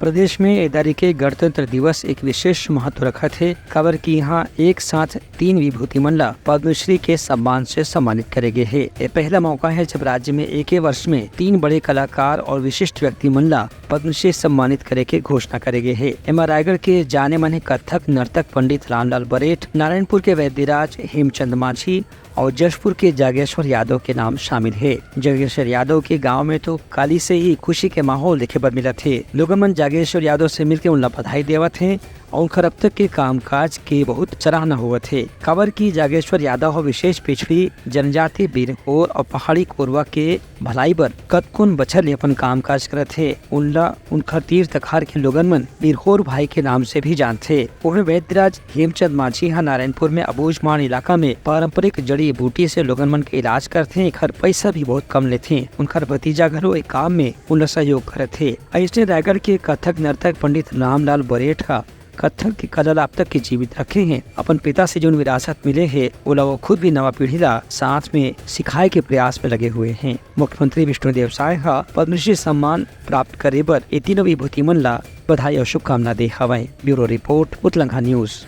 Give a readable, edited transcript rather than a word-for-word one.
प्रदेश में एदारी के गणतंत्र दिवस एक विशेष महत्व रखा थे। खबर की यहाँ एक साथ 3 विभूति मन ला पद्मश्री के सम्मान से सम्मानित करे गए है। ये पहला मौका है जब राज्य में एक ही वर्ष में 3 बड़े कलाकार और विशिष्ट व्यक्ति मन ला पद्मश्री सम्मानित करे के घोषणा करे गए है। एमा रायगढ़ के जाने माने कथक नर्तक पंडित रामलाल बरेठ, नारायणपुर के वैद्यराज हेमचंद माझी और जशपुर के जागेश्वर यादव के नाम शामिल है। जागेश्वर यादव के गांव में तो काली से ही खुशी के माहौल देखे बर मिला थे। लोग मन जागेश्वर यादव से मिलकर उनला बधाई देवा थे और उनका अब तक के कामकाज के बहुत सराहना हुआ थे। खबर की जागेश्वर यादव विशेष पिछड़ी जनजाति बिरहोर और पहाड़ी कोरवा के भलाई बर कतकुन बछर अपन कामकाज करत थे। उनला उनका तीर तखार के लोगन मन बिरहोर भाई के नाम से भी जानते। उन्हें वैद्यराज हेमचंद माझी नारायणपुर में अबूझमाड़ इलाका में पारंपरिक जड़ी बूटी से लोगन मन के इलाज करते। खर पैसा भी बहुत कम लेते। उनका भतीजा घरो एक काम में उनका सहयोग करते। ऐसे रायगढ़ के कथक नर्तक पंडित रामलाल बरेठ का कथक की कला अब तक के जीवित रखे हैं। अपन पिता से जो विरासत मिले है वो खुद भी नवा पीढ़ी ला साथ में सिखाए के प्रयास में लगे हुए हैं। मुख्यमंत्री विष्णुदेव साय का पद्मश्री सम्मान प्राप्त करे बर ये तीनों विभूति मन ला बधाई और शुभकामना दे हवय। ब्यूरो रिपोर्ट उत्तलंघा न्यूज।